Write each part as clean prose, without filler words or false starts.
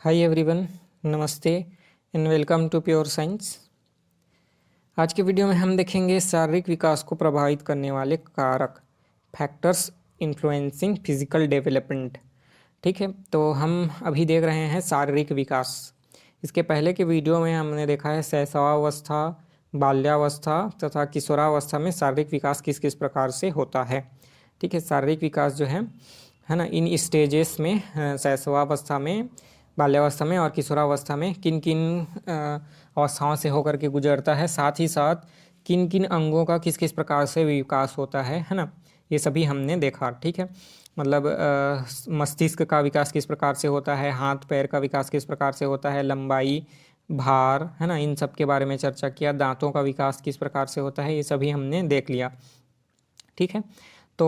हाय everyone, नमस्ते and welcome to pure science. आज के वीडियो में हम देखेंगे शारीरिक विकास को प्रभावित करने वाले कारक, फैक्टर्स इन्फ्लुएंसिंग फिजिकल डेवलपमेंट। ठीक है, तो हम अभी देख रहे हैं शारीरिक विकास। इसके पहले के वीडियो में हमने देखा है शैशवावस्था, बाल्यावस्था तथा किशोरावस्था में शारीरिक विकास किस किस प्रकार से होता है। ठीक है, शारीरिक विकास जो है ना, इन स्टेजेस में शैशवावस्था में, बाल्यावस्था में और किशोरावस्था में किन किन अवस्थाओं से होकर के गुजरता है, साथ ही साथ किन किन अंगों का किस किस प्रकार से विकास होता है ना, ये सभी हमने देखा। ठीक है, मतलब मस्तिष्क का विकास किस प्रकार से होता है, हाथ पैर का विकास किस प्रकार से होता है, लंबाई, भार, है ना, इन सब के बारे में चर्चा किया। दांतों का विकास किस प्रकार से होता है, ये सभी हमने देख लिया। ठीक है, तो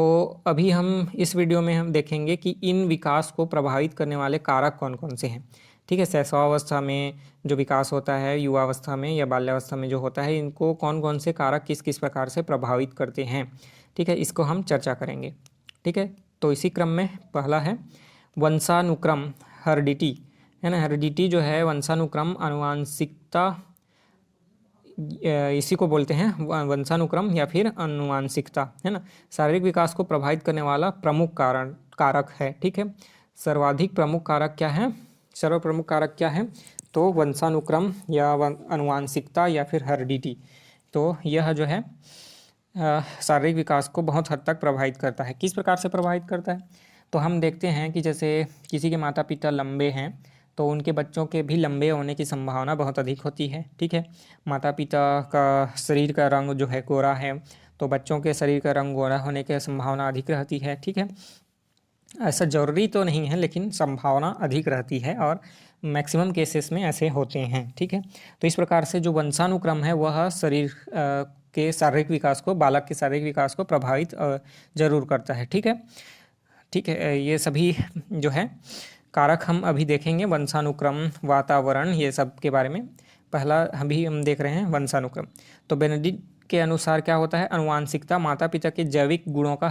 अभी हम इस वीडियो में हम देखेंगे कि इन विकास को प्रभावित करने वाले कारक कौन कौन से हैं। ठीक है, शैशवावस्था में जो विकास होता है, युवावस्था में या बाल्यावस्था में जो होता है, इनको कौन कौन से कारक किस किस प्रकार से प्रभावित करते हैं। ठीक है, इसको हम चर्चा करेंगे। ठीक है, तो इसी क्रम में पहला है वंशानुक्रम, हेरिडिटी, है ना। हेरिडिटी जो है वंशानुक्रम, आनुवांशिकता, इसी को बोलते हैं वंशानुक्रम या फिर आनुवांशिकता, है ना। शारीरिक विकास को प्रभावित करने वाला प्रमुख कारक है। ठीक है, सर्वाधिक प्रमुख कारक क्या है, सर्वप्रमुख कारक क्या है, तो वंशानुक्रम या आनुवांशिकता या फिर हेरिडिटी। तो यह जो है शारीरिक विकास को बहुत हद तक प्रभावित करता है। किस प्रकार से प्रभावित करता है, तो हम देखते हैं कि जैसे किसी के माता पिता लंबे हैं तो उनके बच्चों के भी लंबे होने की संभावना बहुत अधिक होती है। ठीक है, माता पिता का शरीर का रंग जो है गोरा है तो बच्चों के शरीर का रंग गोरा होने की संभावना अधिक रहती है। ठीक है, ऐसा जरूरी तो नहीं है लेकिन संभावना अधिक रहती है और मैक्सिमम केसेस में ऐसे होते हैं। ठीक है, तो इस प्रकार से जो वंशानुक्रम है वह शरीर के शारीरिक विकास को, बालक के शारीरिक विकास को प्रभावित जरूर करता है। ठीक है, ठीक है, ये सभी जो है कारक हम अभी देखेंगे, वंशानुक्रम, वातावरण, ये सब के बारे में। पहला अभी हम देख रहे हैं वंशानुक्रम। तो बेनेडिक्ट के अनुसार क्या होता है, आनुवांशिकता माता पिता के जैविक गुणों का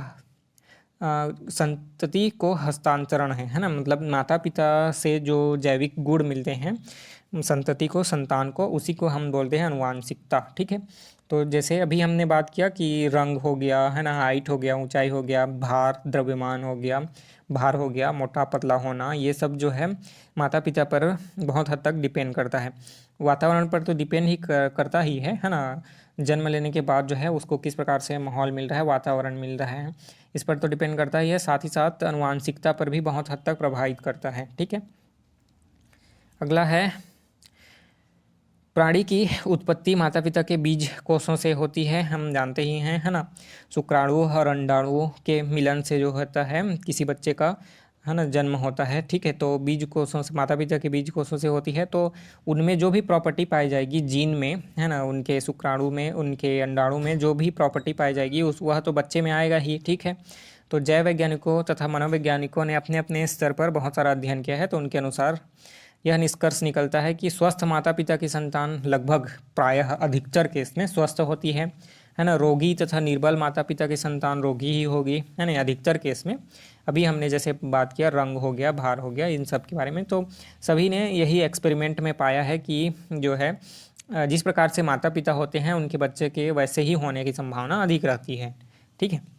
संतति को हस्तांतरण है ना। मतलब माता पिता से जो जैविक गुण मिलते हैं संतति को, संतान को, उसी को हम बोलते हैं आनुवांशिकता। ठीक है, तो जैसे अभी हमने बात किया कि रंग हो गया, है ना, हाइट हो गया, ऊंचाई हो गया, भार, द्रव्यमान हो गया, भार हो गया, मोटा पतला होना, ये सब जो है माता पिता पर बहुत हद तक डिपेंड करता है। वातावरण पर तो डिपेंड ही करता ही है ना। जन्म लेने के बाद जो है उसको किस प्रकार से माहौल मिल रहा है, वातावरण मिल रहा है, इस पर तो डिपेंड करता ही है। साथ ही साथ आनुवांशिकता पर भी बहुत हद तक प्रभावित करता है। ठीक है, अगला है प्राणी की उत्पत्ति माता पिता के बीज कोषों से होती है, हम जानते ही हैं, है ना। शुक्राणु और अंडाणुओं के मिलन से जो होता है किसी बच्चे का, है ना, जन्म होता है। ठीक है, तो बीज कोषों से, माता पिता के बीज कोषों से होती है, तो उनमें जो भी प्रॉपर्टी पाई जाएगी जीन में, है ना, उनके शुक्राणु में, उनके अंडाणु में जो भी प्रॉपर्टी पाई जाएगी वह तो बच्चे में आएगा ही। ठीक है, तो जैव वैज्ञानिकों तथा मनोवैज्ञानिकों ने अपने अपने स्तर पर बहुत सारा अध्ययन किया है, तो उनके अनुसार यह निष्कर्ष निकलता है कि स्वस्थ माता पिता की संतान लगभग प्रायः अधिकतर केस में स्वस्थ होती है ना। रोगी तथा निर्बल माता पिता की संतान रोगी ही होगी, है ना, अधिकतर केस में। अभी हमने जैसे बात किया रंग हो गया, भार हो गया, इन सब के बारे में, तो सभी ने यही एक्सपेरिमेंट में पाया है कि जो है जिस प्रकार से माता पिता होते हैं उनके बच्चे के वैसे ही होने की संभावना अधिक रहती है। ठीक है,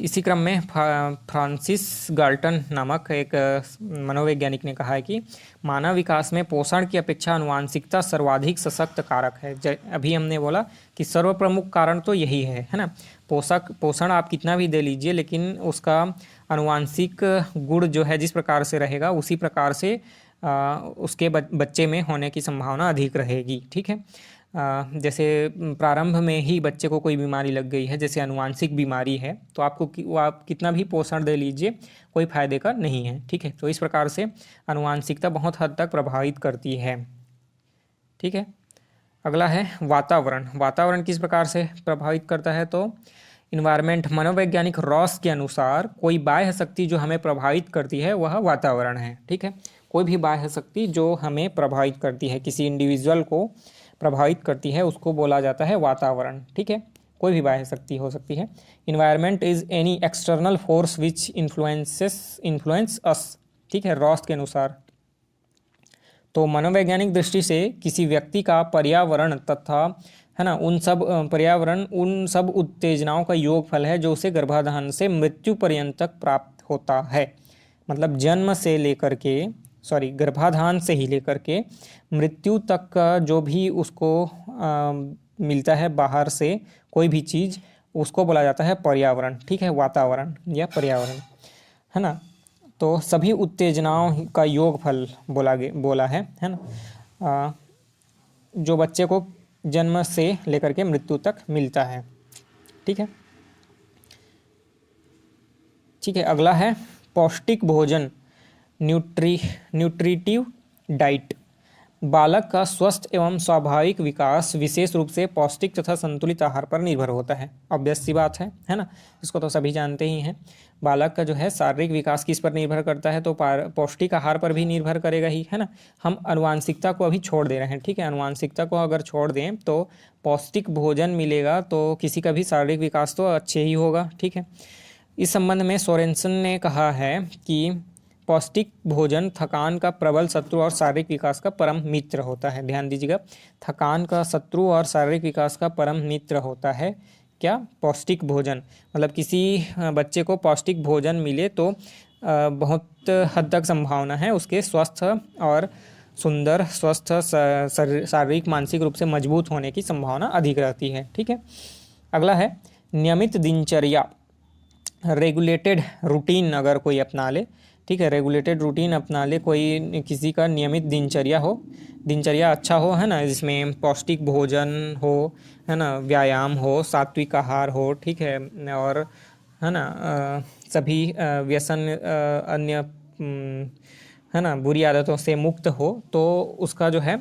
इसी क्रम में फ्रांसिस गाल्टन नामक एक मनोवैज्ञानिक ने कहा है कि मानव विकास में पोषण की अपेक्षा आनुवांशिकता सर्वाधिक सशक्त कारक है। अभी हमने बोला कि सर्वप्रमुख कारण तो यही है ना। पोषण आप कितना भी दे लीजिए लेकिन उसका आनुवांशिक गुण जो है जिस प्रकार से रहेगा उसी प्रकार से उसके बच्चे में होने की संभावना अधिक रहेगी। ठीक है, जैसे प्रारंभ में ही बच्चे को कोई बीमारी लग गई है, जैसे आनुवांशिक बीमारी है, तो आप कितना भी पोषण दे लीजिए कोई फायदे का नहीं है। ठीक है, तो इस प्रकार से आनुवांशिकता बहुत हद तक प्रभावित करती है। ठीक है, अगला है वातावरण। वातावरण किस प्रकार से प्रभावित करता है, तो इन्वायरमेंट, मनोवैज्ञानिक रॉस के अनुसार कोई बाह्य शक्ति जो हमें प्रभावित करती है वह वातावरण है। ठीक है, कोई भी बाह्य शक्ति जो हमें प्रभावित करती है, किसी इंडिविजुअल को प्रभावित करती है, उसको बोला जाता है वातावरण। ठीक है, कोई भी बाह्य शक्ति हो सकती है। Environment is any external force which influence अस। ठीक है, रॉस के अनुसार तो मनोवैज्ञानिक दृष्टि से किसी व्यक्ति का पर्यावरण तथा है ना उन सब उत्तेजनाओं का योगफल है जो उसे गर्भाधान से मृत्यु पर्यंत तक प्राप्त होता है। मतलब जन्म से लेकर के गर्भाधान से ही लेकर के मृत्यु तक का जो भी उसको मिलता है बाहर से कोई भी चीज़, उसको बोला जाता है पर्यावरण। ठीक है, वातावरण या पर्यावरण, है ना। तो सभी उत्तेजनाओं का योगफल बोला है ना, जो बच्चे को जन्म से लेकर के मृत्यु तक मिलता है। ठीक है, अगला है पौष्टिक भोजन, न्यूट्रिटिव डाइट। बालक का स्वस्थ एवं स्वाभाविक विकास विशेष रूप से पौष्टिक तथा संतुलित आहार पर निर्भर होता है। ऑब्वियस सी बात है ना, इसको तो सभी जानते ही हैं। बालक का जो है शारीरिक विकास किस पर निर्भर करता है, तो पौष्टिक आहार पर भी निर्भर करेगा ही, है ना। हम आनुवांशिकता को अभी छोड़ दे रहे हैं, ठीक है। आनुवांशिकता को अगर छोड़ दें तो पौष्टिक भोजन मिलेगा तो किसी का भी शारीरिक विकास तो अच्छे ही होगा। ठीक है, इस संबंध में सोरेनसन ने कहा है कि पौष्टिक भोजन थकान का प्रबल शत्रु और शारीरिक विकास का परम मित्र होता है। ध्यान दीजिएगा, थकान का शत्रु और शारीरिक विकास का परम मित्र होता है क्या? पौष्टिक भोजन। मतलब किसी बच्चे को पौष्टिक भोजन मिले तो बहुत हद तक संभावना है उसके स्वस्थ और सुंदर, स्वस्थ, शारीरिक मानसिक रूप से मजबूत होने की संभावना अधिक रहती है। ठीक है, अगला है नियमित दिनचर्या, रेगुलेटेड रूटीन अगर कोई अपना ले। ठीक है, रेगुलेटेड रूटीन अपना ले कोई, किसी का नियमित दिनचर्या अच्छा हो, है ना, जिसमें पौष्टिक भोजन हो, है ना, व्यायाम हो, सात्विक आहार हो, ठीक है, और है ना सभी व्यसन अन्य है ना बुरी आदतों से मुक्त हो, तो उसका जो है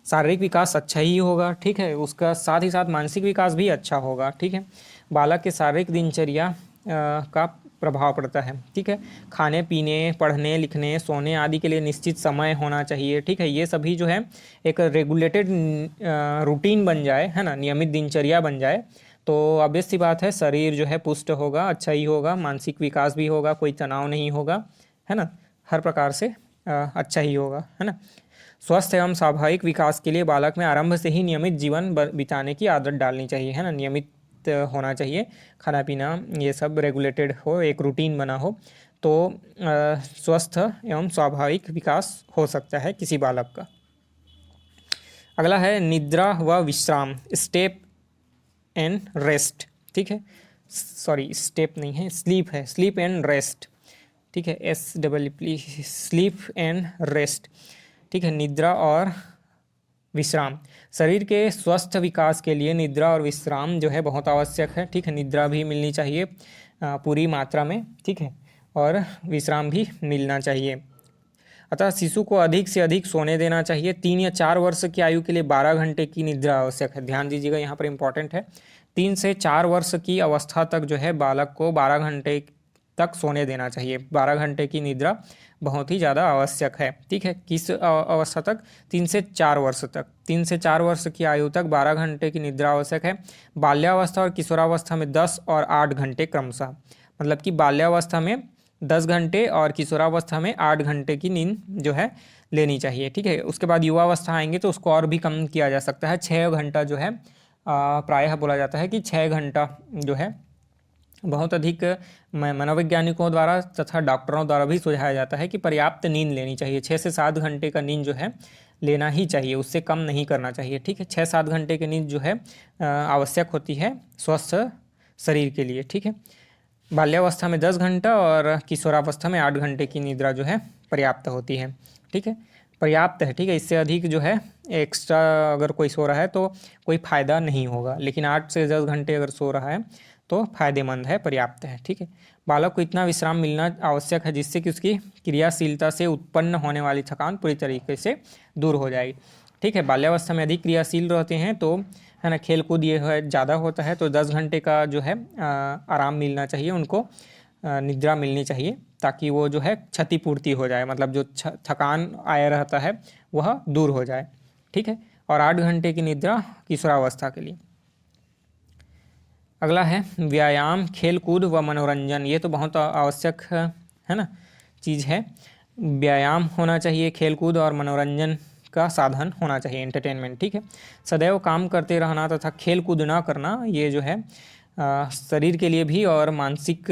शारीरिक विकास अच्छा ही होगा। ठीक है, उसका साथ ही साथ मानसिक विकास भी अच्छा होगा। ठीक है, बालक के शारीरिक दिनचर्या का प्रभाव पड़ता है। ठीक है, खाने पीने, पढ़ने लिखने, सोने आदि के लिए निश्चित समय होना चाहिए। ठीक है, ये सभी जो है एक रेगुलेटेड रूटीन बन जाए, है ना, नियमित दिनचर्या बन जाए तो ऑब्वियस सी बात है शरीर जो है पुष्ट होगा, अच्छा ही होगा, मानसिक विकास भी होगा, कोई तनाव नहीं होगा, है ना, हर प्रकार से अच्छा ही होगा, है ना। स्वस्थ एवं स्वाभाविक विकास के लिए बालक में आरंभ से ही नियमित जीवन बिताने की आदत डालनी चाहिए, है ना। नियमित होना चाहिए, खाना पीना ये सब रेगुलेटेड हो, एक रूटीन बना हो, तो स्वस्थ एवं स्वाभाविक विकास हो सकता है किसी बालक का। अगला है निद्रा व विश्राम, स्टेप एंड रेस्ट। ठीक है, सॉरी स्टेप नहीं है, स्लीप है, स्लीप एंड रेस्ट। ठीक है, SEEP, स्लीप एंड रेस्ट। ठीक है, निद्रा और विश्राम, शरीर के स्वस्थ विकास के लिए निद्रा और विश्राम जो है बहुत आवश्यक है। ठीक है, निद्रा भी मिलनी चाहिए पूरी मात्रा में। ठीक है, और विश्राम भी मिलना चाहिए। अतः शिशु को अधिक से अधिक सोने देना चाहिए। 3 या 4 वर्ष की आयु के लिए 12 घंटे की निद्रा आवश्यक है। ध्यान दीजिएगा, यहाँ पर इम्पॉर्टेंट है, 3 से 4 वर्ष की अवस्था तक जो है बालक को 12 घंटे तक सोने देना चाहिए। 12 घंटे की निद्रा बहुत ही ज़्यादा आवश्यक है। ठीक है, किस अवस्था तक? 3 से 4 वर्ष तक। 3 से 4 वर्ष की आयु तक 12 घंटे की निद्रा आवश्यक है। बाल्यावस्था और किशोरावस्था में 10 और 8 घंटे क्रमशः। मतलब कि बाल्यावस्था में 10 घंटे और किशोरावस्था में 8 घंटे की नींद जो है लेनी चाहिए। ठीक है, उसके बाद युवावस्था आएंगे तो उसको और भी कम किया जा सकता है। 6 घंटा जो है प्रायः बोला जाता है कि 6 घंटा जो है बहुत अधिक मनोवैज्ञानिकों द्वारा तथा डॉक्टरों द्वारा भी सुझाया जाता है कि पर्याप्त नींद लेनी चाहिए। 6 से 7 घंटे का नींद जो है लेना ही चाहिए, उससे कम नहीं करना चाहिए। ठीक है, 6-7 घंटे की नींद जो है आवश्यक होती है स्वस्थ शरीर के लिए। ठीक है, बाल्यावस्था में 10 घंटा और किशोरावस्था में 8 घंटे की निद्रा जो है पर्याप्त होती है। ठीक है, पर्याप्त है। ठीक है, इससे अधिक जो है एक्स्ट्रा अगर कोई सो रहा है तो कोई फ़ायदा नहीं होगा, लेकिन 8 से 10 घंटे अगर सो रहा है तो फायदेमंद है, पर्याप्त है। ठीक है, बालक को इतना विश्राम मिलना आवश्यक है जिससे कि उसकी क्रियाशीलता से उत्पन्न होने वाली थकान पूरी तरीके से दूर हो जाएगी। ठीक है, बाल्यावस्था में अधिक क्रियाशील रहते हैं तो है ना, खेल कूद ये है ज़्यादा होता है, तो 10 घंटे का जो है आराम मिलना चाहिए उनको, निद्रा मिलनी चाहिए, ताकि वो जो है क्षतिपूर्ति हो जाए, मतलब जो थकान आया रहता है वह दूर हो जाए। ठीक है, और 8 घंटे की निद्रा किशोरावस्था के लिए। अगला है व्यायाम, खेल कूद व मनोरंजन। ये तो बहुत आवश्यक है ना चीज़ है। व्यायाम होना चाहिए, खेल कूद और मनोरंजन का साधन होना चाहिए, एंटरटेनमेंट, ठीक है। सदैव काम करते रहना तथा खेल कूद ना करना, ये जो है शरीर के लिए भी और मानसिक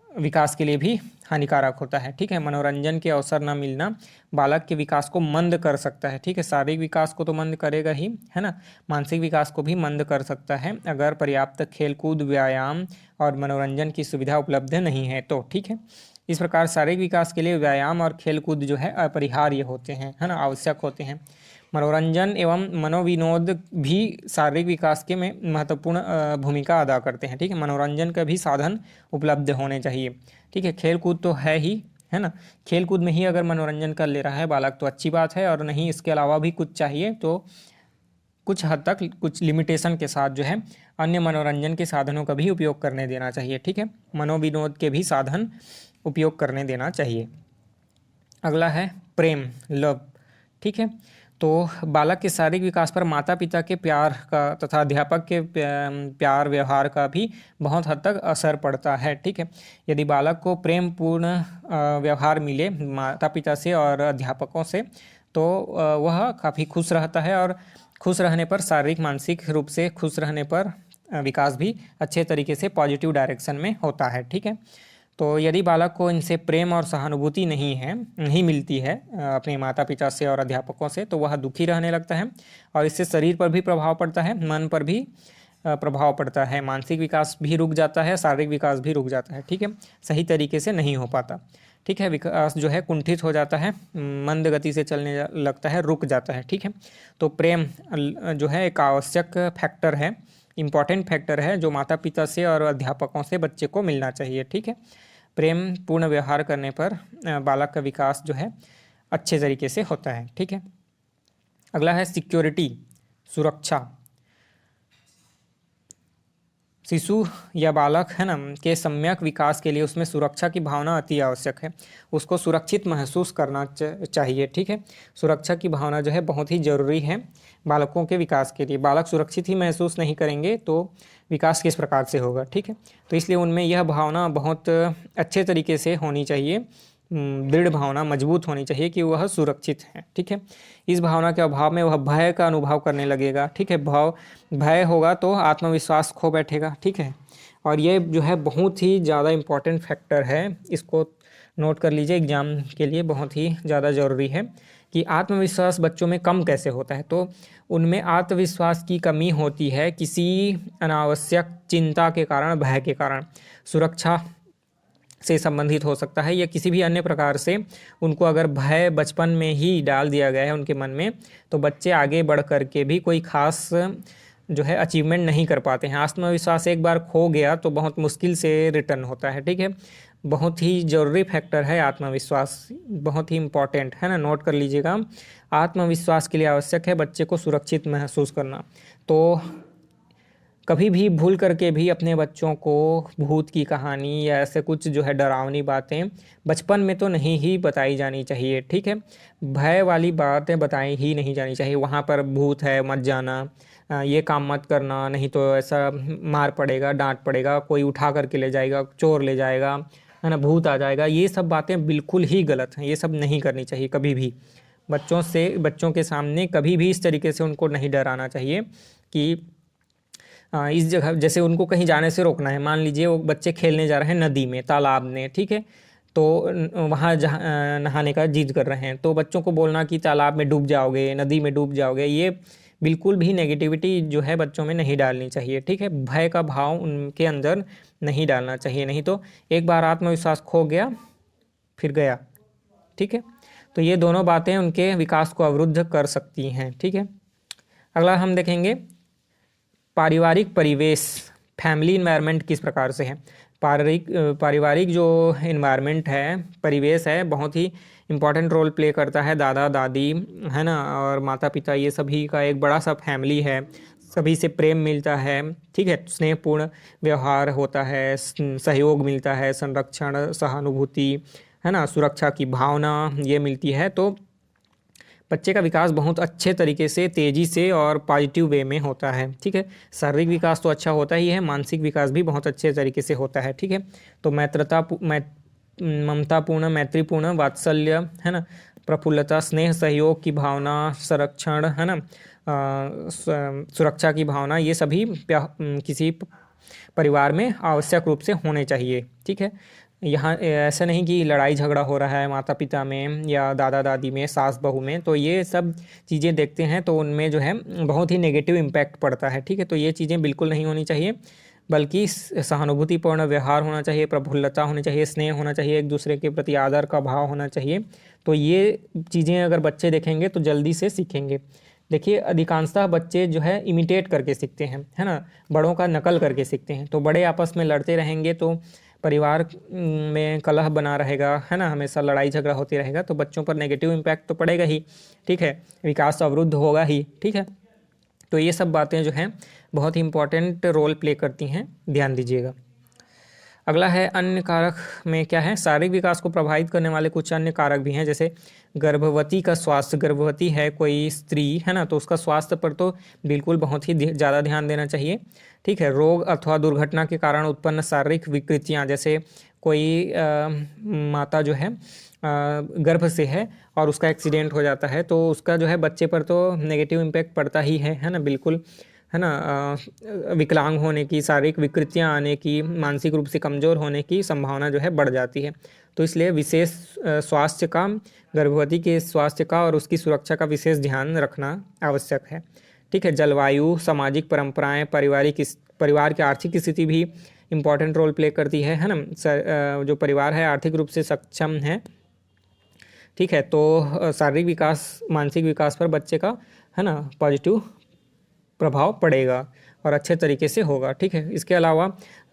विकास के लिए भी हानिकारक होता है, ठीक है। मनोरंजन के अवसर न मिलना बालक के विकास को मंद कर सकता है, ठीक है। शारीरिक विकास को तो मंद करेगा ही, है ना, मानसिक विकास को भी मंद कर सकता है अगर पर्याप्त खेलकूद, व्यायाम और मनोरंजन की सुविधा उपलब्ध नहीं है तो, ठीक है। इस प्रकार शारीरिक विकास के लिए व्यायाम और खेलकूद जो है अपरिहार्य होते हैं, है ना, आवश्यक होते हैं। मनोरंजन एवं मनोविनोद भी शारीरिक विकास के में महत्वपूर्ण भूमिका अदा करते हैं, ठीक है। मनोरंजन का भी साधन उपलब्ध होने चाहिए, ठीक है। खेल कूद तो है ही, है ना, खेल कूद में ही अगर मनोरंजन कर ले रहा है बालक तो अच्छी बात है, और नहीं इसके अलावा भी कुछ चाहिए तो कुछ हद तक, कुछ लिमिटेशन के साथ जो है अन्य मनोरंजन के साधनों का भी उपयोग करने देना चाहिए, ठीक है। मनोविनोद के भी साधन उपयोग करने देना चाहिए। अगला है प्रेम, लव, ठीक है। तो बालक के शारीरिक विकास पर माता पिता के प्यार का तथा अध्यापक के प्यार व्यवहार का भी बहुत हद तक असर पड़ता है, ठीक है। यदि बालक को प्रेम पूर्ण व्यवहार मिले माता पिता से और अध्यापकों से तो वह काफ़ी खुश रहता है, और खुश रहने पर शारीरिक मानसिक रूप से खुश रहने पर विकास भी अच्छे तरीके से पॉजिटिव डायरेक्शन में होता है, ठीक है। तो यदि बालक को इनसे प्रेम और सहानुभूति नहीं मिलती है अपने माता पिता से और अध्यापकों से, तो वह दुखी रहने लगता है, और इससे शरीर पर भी प्रभाव पड़ता है, मन पर भी प्रभाव पड़ता है, मानसिक विकास भी रुक जाता है, शारीरिक विकास भी रुक जाता है, ठीक है। सही तरीके से नहीं हो पाता, ठीक है। विकास जो है कुंठित हो जाता है, मंद गति से चलने लगता है, रुक जाता है, ठीक है। तो प्रेम जो है एक आवश्यक फैक्टर है, इम्पॉर्टेंट फैक्टर है, जो माता पिता से और अध्यापकों से बच्चे को मिलना चाहिए, ठीक है। प्रेम पूर्ण व्यवहार करने पर बालक का विकास जो है अच्छे तरीके से होता है, ठीक है। अगला है सिक्योरिटी, सुरक्षा। शिशु या बालक, है ना, के सम्यक विकास के लिए उसमें सुरक्षा की भावना अति आवश्यक है। उसको सुरक्षित महसूस करना चाहिए, ठीक है। सुरक्षा की भावना जो है बहुत ही ज़रूरी है बालकों के विकास के लिए। बालक सुरक्षित ही महसूस नहीं करेंगे तो विकास किस प्रकार से होगा, ठीक है। तो इसलिए उनमें यह भावना बहुत अच्छे तरीके से होनी चाहिए, दृढ़ भावना मजबूत होनी चाहिए कि वह सुरक्षित है, ठीक है। इस भावना के अभाव में वह भय का अनुभव करने लगेगा, ठीक है। भय होगा तो आत्मविश्वास खो बैठेगा, ठीक है। और ये जो है बहुत ही ज़्यादा इम्पोर्टेंट फैक्टर है, इसको नोट कर लीजिए, एग्जाम के लिए बहुत ही ज़्यादा ज़रूरी है कि आत्मविश्वास बच्चों में कम कैसे होता है। तो उनमें आत्मविश्वास की कमी होती है किसी अनावश्यक चिंता के कारण, भय के कारण, सुरक्षा से संबंधित हो सकता है, या किसी भी अन्य प्रकार से उनको अगर भय बचपन में ही डाल दिया गया है उनके मन में, तो बच्चे आगे बढ़ कर के भी कोई खास जो है अचीवमेंट नहीं कर पाते हैं। आत्मविश्वास एक बार खो गया तो बहुत मुश्किल से रिटर्न होता है, ठीक है। बहुत ही ज़रूरी फैक्टर है आत्मविश्वास, बहुत ही इम्पॉर्टेंट है ना, नोट कर लीजिएगा। आत्मविश्वास के लिए आवश्यक है बच्चे को सुरक्षित महसूस करना। तो कभी भी भूल करके भी अपने बच्चों को भूत की कहानी या ऐसे कुछ जो है डरावनी बातें बचपन में तो नहीं ही बताई जानी चाहिए, ठीक है। भय वाली बातें बताई ही नहीं जानी चाहिए। वहाँ पर भूत है मत जाना, ये काम मत करना, नहीं तो ऐसा मार पड़ेगा, डांट पड़ेगा, कोई उठा करके ले जाएगा, चोर ले जाएगा, है ना, भूत आ जाएगा। ये सब बातें बिल्कुल ही गलत हैं, ये सब नहीं करनी चाहिए कभी भी। बच्चों के सामने कभी भी इस तरीके से उनको नहीं डराना चाहिए कि इस जगह, जैसे उनको कहीं जाने से रोकना है। मान लीजिए वो बच्चे खेलने जा रहे हैं नदी में, तालाब में, ठीक है, तो वहाँ जहाँ नहाने का जिद कर रहे हैं, तो बच्चों को बोलना कि तालाब में डूब जाओगे, नदी में डूब जाओगे, ये बिल्कुल भी नेगेटिविटी जो है बच्चों में नहीं डालनी चाहिए, ठीक है। भय का भाव उनके अंदर नहीं डालना चाहिए, नहीं तो एक बार आत्मविश्वास खो गया फिर गया, ठीक है। तो ये दोनों बातें उनके विकास को अवरुद्ध कर सकती हैं, ठीक है। अगला हम देखेंगे पारिवारिक परिवेश, फैमिली इन्वायरमेंट किस प्रकार से है। पारिवारिक जो इन्वायरमेंट है, परिवेश है, बहुत ही इम्पॉर्टेंट रोल प्ले करता है। दादा दादी, है ना, और माता पिता, ये सभी का एक बड़ा सा फैमिली है, सभी से प्रेम मिलता है, ठीक है, स्नेहपूर्ण व्यवहार होता है, सहयोग मिलता है, संरक्षण, सहानुभूति, है ना, सुरक्षा की भावना ये मिलती है। तो बच्चे का विकास बहुत अच्छे तरीके से, तेज़ी से और पॉजिटिव वे में होता है, ठीक है। शारीरिक विकास तो अच्छा होता ही है, मानसिक विकास भी बहुत अच्छे तरीके से होता है, ठीक है। तो ममतापूर्ण, मैत्रीपूर्ण, वात्सल्य, है ना, प्रफुल्लता, स्नेह, सहयोग की भावना, संरक्षण, है ना, सुरक्षा की भावना, ये सभी किसी परिवार में आवश्यक रूप से होने चाहिए। ठीक है, यहाँ ऐसा नहीं कि लड़ाई झगड़ा हो रहा है माता पिता में या दादा दादी में, सास बहू में, तो ये सब चीज़ें देखते हैं तो उनमें जो है बहुत ही नेगेटिव इम्पैक्ट पड़ता है। ठीक है, तो ये चीज़ें बिल्कुल नहीं होनी चाहिए, बल्कि सहानुभूतिपूर्ण व्यवहार होना चाहिए, प्रफुल्लता होनी चाहिए, स्नेह होना चाहिए, एक दूसरे के प्रति आदर का भाव होना चाहिए। तो ये चीज़ें अगर बच्चे देखेंगे तो जल्दी से सीखेंगे। देखिए, अधिकांशतः बच्चे जो है इमिटेट करके सीखते हैं, है ना, बड़ों का नकल करके सीखते हैं। तो बड़े आपस में लड़ते रहेंगे तो परिवार में कलह बना रहेगा, है ना, हमेशा लड़ाई झगड़ा होती रहेगा, तो बच्चों पर नेगेटिव इम्पैक्ट तो पड़ेगा ही। ठीक है, विकास अवरुद्ध होगा ही। ठीक है, तो ये सब बातें जो हैं बहुत ही इंपॉर्टेंट रोल प्ले करती हैं, ध्यान दीजिएगा। अगला है अन्य कारक में क्या है, शारीरिक विकास को प्रभावित करने वाले कुछ अन्य कारक भी हैं, जैसे गर्भवती का स्वास्थ्य। गर्भवती है कोई स्त्री, है ना, तो उसका स्वास्थ्य पर तो बिल्कुल बहुत ही ज़्यादा ध्यान देना चाहिए। ठीक है, रोग अथवा दुर्घटना के कारण उत्पन्न शारीरिक विकृतियाँ, जैसे कोई माता जो है गर्भ से है और उसका एक्सीडेंट हो जाता है, तो उसका जो है बच्चे पर तो नेगेटिव इम्पैक्ट पड़ता ही है ना, बिल्कुल, है ना, विकलांग होने की, शारीरिक विकृतियां आने की, मानसिक रूप से कमज़ोर होने की संभावना जो है बढ़ जाती है। तो इसलिए विशेष स्वास्थ्य का, गर्भवती के स्वास्थ्य का और उसकी सुरक्षा का विशेष ध्यान रखना आवश्यक है। ठीक है, जलवायु, सामाजिक परंपराएं, परिवार की आर्थिक स्थिति भी इम्पॉर्टेंट रोल प्ले करती है ना। जो परिवार है आर्थिक रूप से सक्षम है, ठीक है, तो शारीरिक विकास, मानसिक विकास पर बच्चे का, है ना, पॉजिटिव प्रभाव पड़ेगा और अच्छे तरीके से होगा। ठीक है, इसके अलावा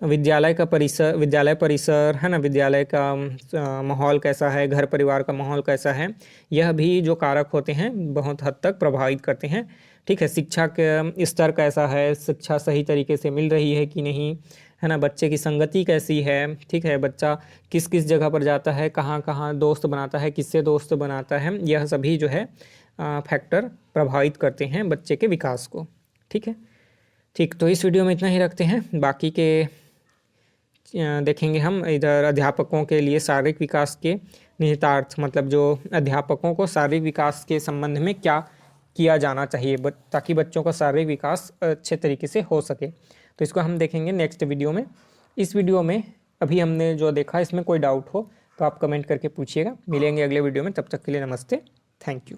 विद्यालय परिसर, है ना, विद्यालय का माहौल कैसा है, घर परिवार का माहौल कैसा है, यह भी जो कारक होते हैं बहुत हद तक प्रभावित करते हैं। ठीक है, शिक्षा का स्तर कैसा है, शिक्षा सही तरीके से मिल रही है कि नहीं, है ना, बच्चे की संगति कैसी है। ठीक है, बच्चा किस किस जगह पर जाता है, कहाँ कहाँ दोस्त बनाता है, किससे दोस्त बनाता है, यह सभी जो है फैक्टर प्रभावित करते हैं बच्चे के विकास को। ठीक है, ठीक, तो इस वीडियो में इतना ही रखते हैं, बाकी के देखेंगे हम इधर अध्यापकों के लिए शारीरिक विकास के निहितार्थ, मतलब जो अध्यापकों को शारीरिक विकास के संबंध में क्या किया जाना चाहिए ताकि बच्चों का शारीरिक विकास अच्छे तरीके से हो सके, तो इसको हम देखेंगे नेक्स्ट वीडियो में। इस वीडियो में अभी हमने जो देखा, इसमें कोई डाउट हो तो आप कमेंट करके पूछिएगा। मिलेंगे अगले वीडियो में, तब तक के लिए नमस्ते, थैंक यू।